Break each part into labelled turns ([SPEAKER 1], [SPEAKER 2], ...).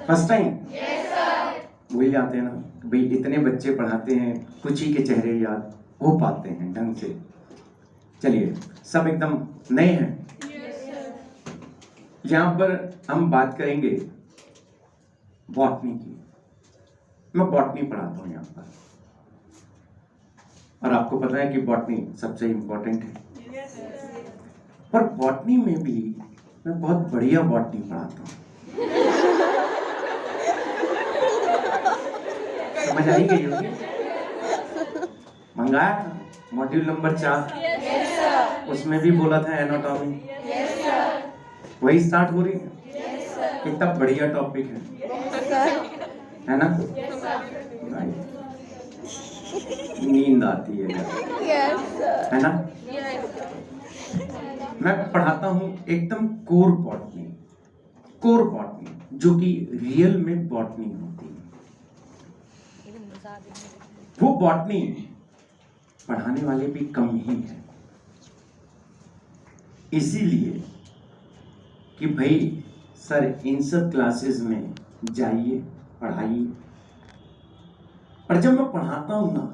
[SPEAKER 1] First time भूल जाते हैं ना भाई, इतने बच्चे पढ़ाते हैं, कुछ ही के चेहरे याद हो पाते हैं ढंग से। चलिए, सब एकदम नए हैं। यहाँ पर हम बात करेंगे बॉटनी की। मैं बॉटनी पढ़ाता हूँ यहाँ पर, और आपको पता है कि बॉटनी सबसे इम्पोर्टेंट है। पर बॉटनी में भी मैं बहुत बढ़िया बॉटनी पढ़ाता हूँ। समझ आई गई होगी? मंगाया था मॉड्यूल नंबर 4, उसमें भी बोला था एनाटॉमी, वही स्टार्ट हो रही है। कितना बढ़िया टॉपिक है ना? नींद आती है ना? मैं पढ़ाता हूं एकदम कोर बॉटनी, जो कि रियल में बॉटनी होती है। वो बॉटनी पढ़ाने वाले भी कम ही है, इसीलिए कि भाई सर इन सब क्लासेस में जाइए, पढ़ाइए। पर जब मैं पढ़ाता हूं ना,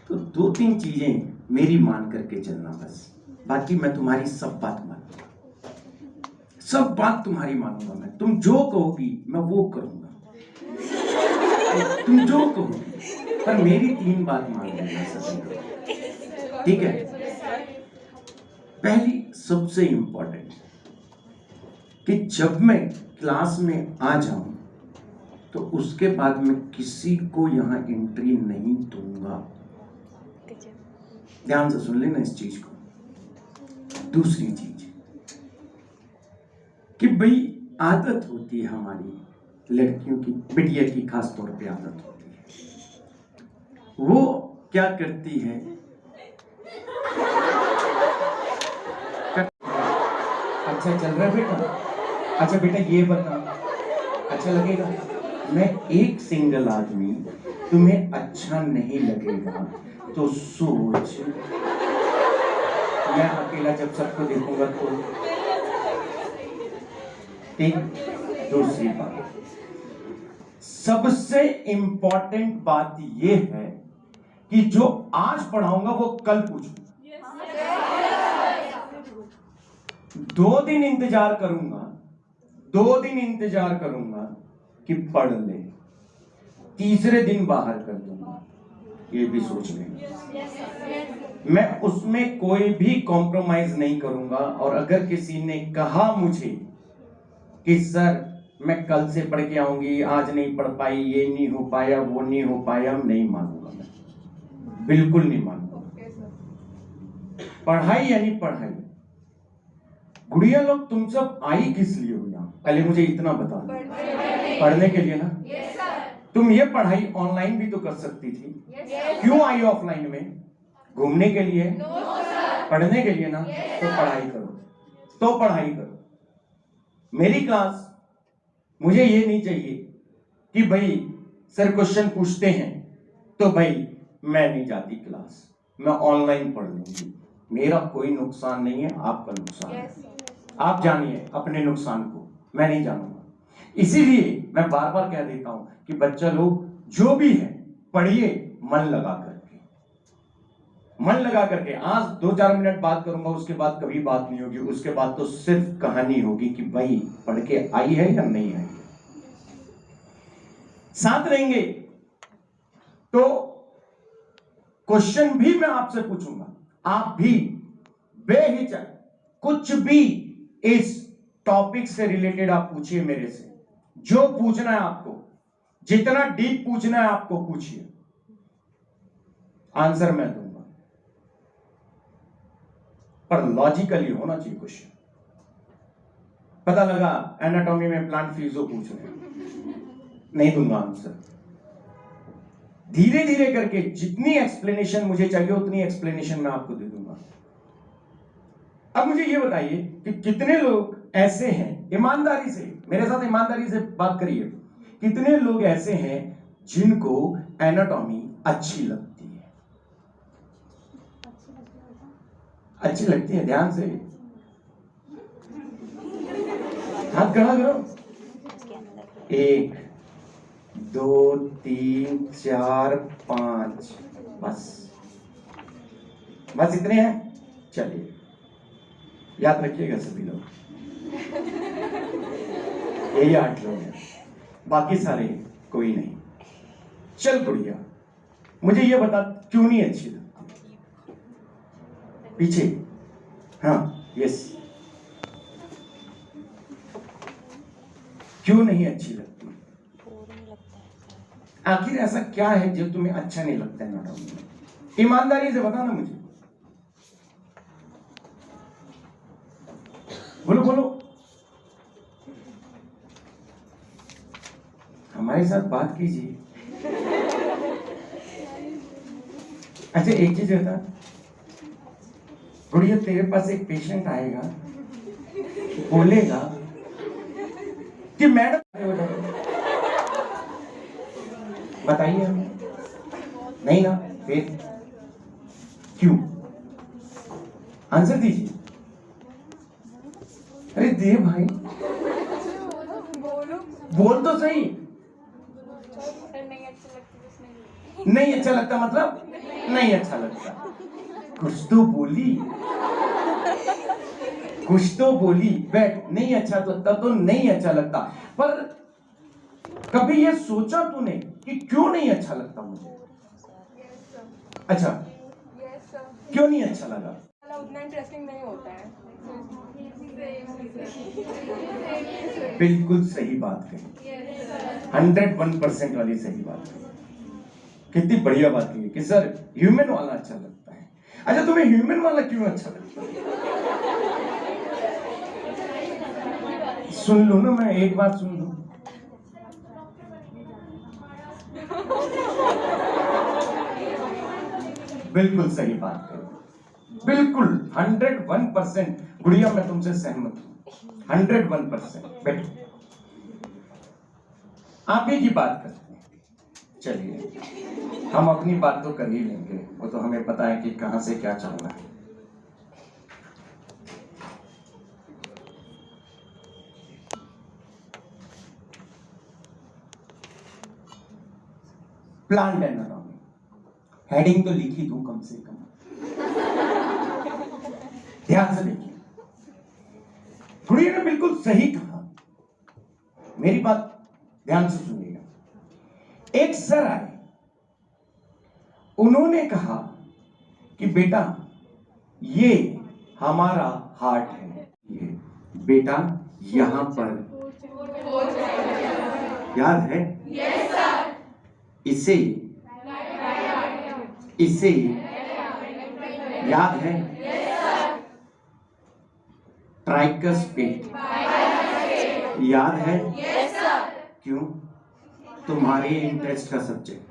[SPEAKER 1] तो 2-3 चीजें मेरी मान करके चलना बस, बाकी मैं तुम्हारी सब बात मानूंगा, सब बात तुम्हारी मानूंगा मैं। तुम जो कहोगी मैं वो करूंगा, तुम जो कहोगी, पर मेरी 3 बात मान लेना सब, ठीक है? पहली सबसे इंपॉर्टेंट कि जब मैं क्लास में आ जाऊं तो उसके बाद मैं किसी को यहां एंट्री नहीं दूंगा। ध्यान से सुन लेना इस चीज को। दूसरी चीज कि भाई आदत होती है हमारी लड़कियों की, बिटिया की खास तौर पे आदत होती है, वो क्या करती है, अच्छा चल रहा है बेटा, अच्छा बेटा ये बता, अच्छा लगेगा? मैं एक सिंगल आदमी, तुम्हें अच्छा नहीं लगेगा तो सोच, मैं अकेला जब सबको देखूंगा तो। ठीक। दूसरी बात, सबसे इंपॉर्टेंट बात ये है कि जो आज पढ़ाऊंगा वो कल पूछूंगा। 2 दिन इंतजार करूंगा, 2 दिन इंतजार करूंगा कि पढ़ ले, तीसरे दिन बाहर कर दूंगा, ये भी सोच लेंगे। मैं उसमें कोई भी कॉम्प्रोमाइज नहीं करूंगा। और अगर किसी ने कहा मुझे कि सर मैं कल से पढ़ के आऊंगी, आज नहीं पढ़ पाई, ये नहीं हो पाया, वो नहीं हो पाया, नहीं मानूंगा मैं, बिल्कुल नहीं मानूंगा। पढ़ाई यानी पढ़ाई। गुड़िया लोग तुम सब आई किस लिए हो यहाँ? पहले मुझे इतना बता दो। पढ़ने के लिए ना? तुम ये पढ़ाई ऑनलाइन भी तो कर सकती थी, क्यों आई ऑफलाइन में? घूमने के लिए? पढ़ने के लिए ना? तो पढ़ाई करो, तो पढ़ाई करो। मेरी क्लास, मुझे ये नहीं चाहिए कि भाई सर क्वेश्चन पूछते हैं तो भाई मैं नहीं जाती क्लास, मैं ऑनलाइन पढ़ लूंगी। मेरा कोई नुकसान नहीं है, आपका नुकसान है। आप जानिए अपने नुकसान को, मैं नहीं जानूंगा। इसीलिए मैं बार बार कह देता हूं कि बच्चा लोग जो भी है पढ़िए मन लगा करके, मन लगा करके। आज 2-4 मिनट बात करूंगा, उसके बाद कभी बात नहीं होगी, उसके बाद तो सिर्फ कहानी होगी कि भाई पढ़ के आई है या नहीं आई है। साथ रहेंगे तो क्वेश्चन भी मैं आपसे पूछूंगा, आप भी बेहिचक कुछ भी इस टॉपिक से रिलेटेड आप पूछिए मेरे से, जो पूछना है आपको, जितना डीप पूछना है आपको पूछिए, आंसर मैं दूंगा। पर लॉजिकली होना चाहिए क्वेश्चन। पता लगा एनाटॉमी में प्लांट फिजियो पूछ रहे हैं, नहीं दूंगा आंसर। धीरे धीरे करके जितनी एक्सप्लेनेशन मुझे चाहिए उतनी एक्सप्लेनेशन मैं आपको दे दूंगा। अब मुझे ये बताइए कि कितने लोग ऐसे हैं, ईमानदारी से मेरे साथ ईमानदारी से बात करिए, कितने लोग ऐसे हैं जिनको एनाटॉमी अच्छी लगती है? अच्छी लगती है? ध्यान से हाथ खड़ा करो। 1 2 3 4 5, बस इतने हैं। चलिए याद रखिएगा सभी लोग, यही 8 लोग हैं, बाकी सारे कोई नहीं। चल गुड़िया, मुझे ये बता क्यों नहीं अच्छी लगती? पीछे, हाँ यस, क्यों नहीं अच्छी लगती? आखिर ऐसा क्या है जो तुम्हें अच्छा नहीं लगता है मैडम? ईमानदारी से बताना मुझे, बोलो बोलो। हमारे साथ बात कीजिए। अच्छा एक चीज बता गुड़िया, तेरे पास एक पेशेंट आएगा, बोलेगा कि मैडम, बताइए हमें, नहीं ना, फिर क्यों? आंसर दीजिए। अरे दे भाई, बोल तो सही। नहीं अच्छा लगता मतलब नहीं अच्छा लगता, कुछ तो बोली, कुछ तो बोली। बैठ, नहीं अच्छा लगता तो नहीं अच्छा लगता, पर कभी ये सोचा तूने कि क्यों नहीं अच्छा लगता मुझे? अच्छा क्यों नहीं अच्छा लगा?
[SPEAKER 2] उतना इंटरेस्टिंग नहीं होता है।
[SPEAKER 1] बिल्कुल सही बात कही, 101% वाली सही बात कही। कितनी बढ़िया बात कही कि सर ह्यूमन वाला अच्छा लगता है। अच्छा तुम्हें ह्यूमन वाला क्यों अच्छा लगता है? सुन लो ना, मैं एक बात सुन लो। बिल्कुल सही बात कही, बिल्कुल 101%। गुड़िया मैं तुमसे सहमत हूं, 101%। बैठो, आप ही की बात करते हैं। चलिए हम अपनी बात तो कर ही लेंगे, वो तो हमें पता है कि कहां से क्या चलना है। प्लांट एनाटॉमी, हेडिंग तो लिखी दूं कम से कम, ध्यान से देखिए। गुड़िया ने बिल्कुल सही कहा, मेरी बात ध्यान से सुनिएगा। एक सर आए, उन्होंने कहा कि बेटा ये हमारा हार्ट है, ये बेटा यहां पर, याद है? Yes sir. इसे इसे याद है? Yes sir. ट्राइकस्पेट याद है? Yes sir. क्यों? तुम्हारे इंटरेस्ट का सब्जेक्ट,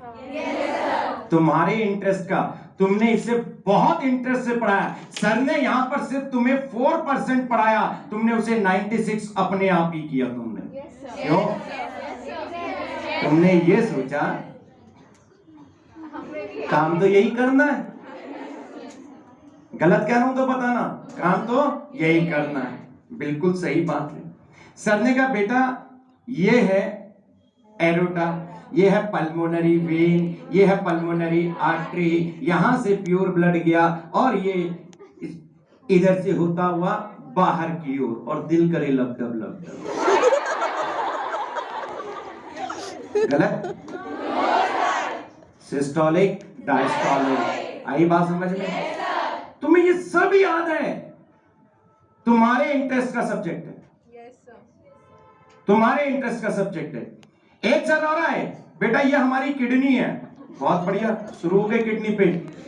[SPEAKER 1] तुम्हारे इंटरेस्ट का, तुमने इसे बहुत इंटरेस्ट से पढ़ाया। सर ने यहां पर सिर्फ तुम्हें 4% पढ़ाया, तुमने उसे 96 अपने आप ही किया तुमने। क्यों? तुमने ये सोचा काम तो यही करना है, गलत कह रहा हूं तो बताना, काम तो यही करना है। बिल्कुल सही बात है। सर ने कहा बेटा ये है एरोटा, ये है पल्मोनरी वेन, ये है पल्मोनरी आर्टरी, यहां से प्योर ब्लड गया और ये इधर से होता हुआ बाहर की ओर, और दिल करे लबडब लबडब। गलत? सिस्टोलिक डायस्टोलिक, आई बात समझ में? तुम्हें ये सब याद है, तुम्हारे इंटरेस्ट का सब्जेक्ट है, तुम्हारे इंटरेस्ट का सब्जेक्ट है। एक सर और आए, बेटा ये हमारी किडनी है, बहुत बढ़िया, शुरू हो गए किडनी पे।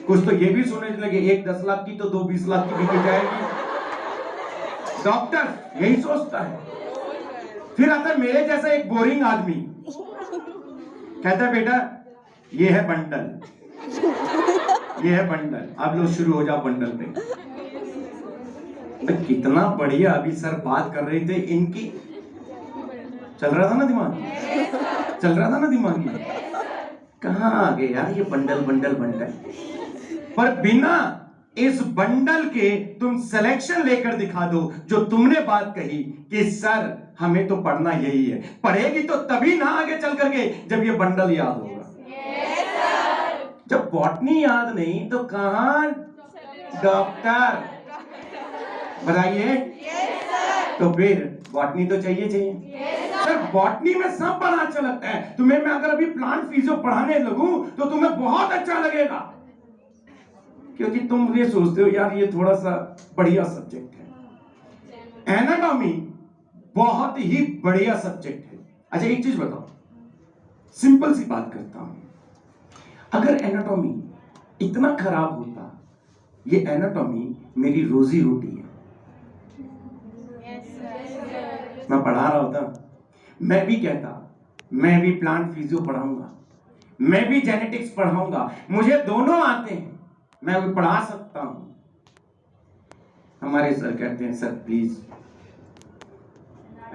[SPEAKER 1] कुछ तो ये भी सुनने लगे, एक 10 लाख की तो 2 20 लाख की बिक जाएगी। डॉक्टर यही सोचता है। फिर आता है मेरे जैसा एक बोरिंग आदमी, कहता है बेटा ये है बंडल, ये है बंडल। अब लोग शुरू हो जाओ बंडल पे। कितना बढ़िया अभी सर बात कर रहे थे, इनकी चल रहा था ना दिमाग, चल रहा था ना दिमाग में, कहां आ गए यार ये बंडल बंडल बंडल। पर बिना इस बंडल के तुम सिलेक्शन लेकर दिखा दो, जो तुमने बात कही कि सर हमें तो पढ़ना यही है। पढ़ेगी तो तभी ना आगे चल करके जब ये बंडल याद होगा। जब बॉटनी याद नहीं तो कहां डॉक्टर? बताइए। तो फिर बॉटनी तो चाहिए। सर बॉटनी में सब बड़ा अच्छा लगता है। तुम्हें मैं अगर अभी प्लांट फिजियो पढ़ाने लगूं तो तुम्हें बहुत अच्छा लगेगा, क्योंकि तुम ये सोचते हो यार ये थोड़ा सा बढ़िया सब्जेक्ट है। एनाटॉमी बहुत ही बढ़िया सब्जेक्ट है। अच्छा एक चीज बताओ, सिंपल सी बात करता हूं, अगर एनाटॉमी इतना खराब होता, ये एनाटॉमी मेरी रोजी रोटी है, मैं पढ़ा रहा होता, मैं भी कहता मैं भी प्लांट फिजियो पढ़ाऊंगा, मैं भी जेनेटिक्स पढ़ाऊंगा, मुझे दोनों आते हैं, मैं भी पढ़ा सकता हूं। हमारे सर कहते हैं सर प्लीज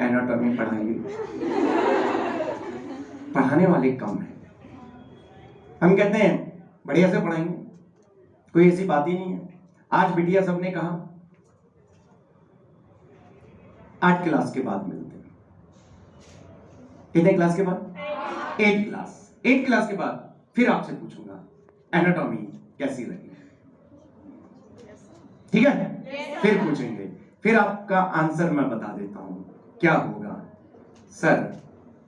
[SPEAKER 1] एनाटॉमी पढ़ाइए, पढ़ाने वाले कम है। हम कहते हैं बढ़िया से पढ़ाएंगे, कोई ऐसी बात ही नहीं है। आज बिटिया सबने कहा 8 क्लास के बाद मिलते हैं। कितने क्लास के बाद? 8 क्लास। 8 क्लास के बाद फिर आपसे पूछूंगा एनाटॉमी कैसी लगी, ठीक है? फिर पूछेंगे, फिर आपका आंसर मैं बता देता हूं क्या होगा। सर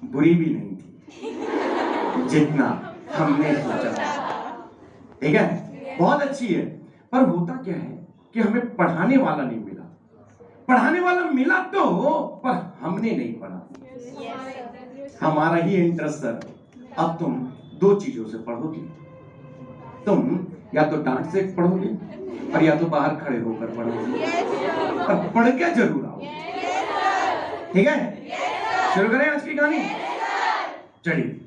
[SPEAKER 1] बुरी भी नहीं थी जितना हमने सोचा था, ठीक है? बहुत अच्छी है, पर होता क्या है कि हमें पढ़ाने वाला नहीं मिला। पढ़ाने वाला मिला तो, पर हमने नहीं पढ़ा। हमारा ही इंटरेस्ट सर। अब तुम 2 चीजों से पढ़ोगे, तुम या तो डांट से पढ़ोगे और या तो बाहर खड़े होकर पढ़ोगे, पर पढ़ के जरूर आओ, ठीक है? शुरू करें आज की कहानी। चलिए,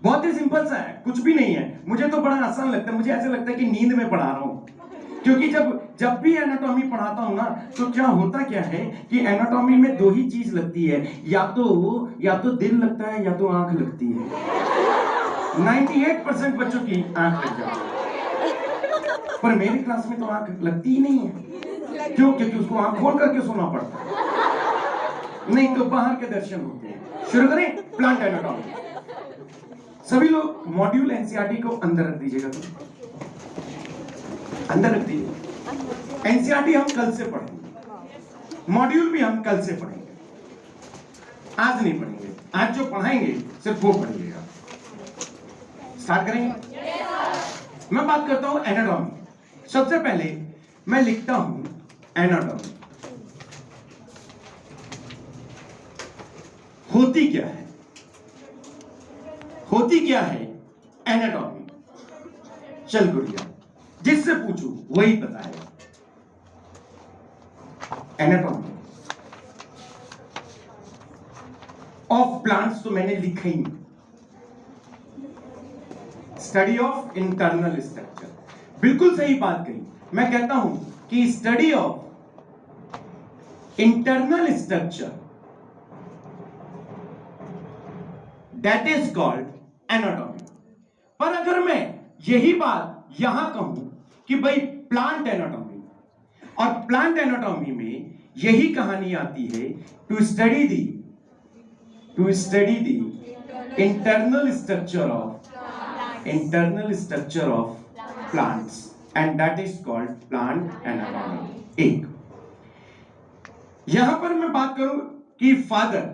[SPEAKER 1] बहुत ही सिंपल सा है, कुछ भी नहीं है। मुझे तो बड़ा आसान लगता है, मुझे ऐसा लगता है कि नींद में पढ़ा रहा हूं, क्योंकि जब भी एनाटॉमी पढ़ाता हूं ना, तो क्या होता क्या है कि एनाटॉमी में 2 ही चीज लगती है, या तो दिल लगता है या तो आंख लगती है। 98% बच्चों की आंख लग जाती है, पर मेरी क्लास में तो आंख लगती ही नहीं है। क्यों? क्योंकि उसको आंख खोल करके सोना पड़ता है, नहीं तो बाहर के दर्शन होते हैं। शुरू करें प्लांट एनाटॉमी। सभी लोग मॉड्यूल एनसीईआरटी को अंदर रख दीजिएगा, तो अंदर रख दीजिए। एनसीईआरटी हम कल से पढ़ेंगे, मॉड्यूल भी हम कल से पढ़ेंगे, आज नहीं पढ़ेंगे। आज जो पढ़ाएंगे सिर्फ वो पढ़िएगा। स्टार्ट करेंगे। मैं बात करता हूं एनाटॉमी। सबसे पहले मैं लिखता हूं एनाटॉमी होती क्या है। होती क्या है एनाटॉमी? चल गुड़िया, जिससे पूछूं वही बताएगा। एनाटॉमी ऑफ प्लांट्स तो मैंने लिखा ही, स्टडी ऑफ इंटरनल स्ट्रक्चर। बिल्कुल सही बात कही। मैं कहता हूं कि study of internal structure that is called anatomy. पर अगर मैं यही बात यहां कहूं कि भाई प्लांट एनाटॉमी, और प्लांट एनाटॉमी में यही कहानी आती है, to study the internal structure of plants, and that is called plant anatomy. एक यहां पर मैं बात करूं कि फादर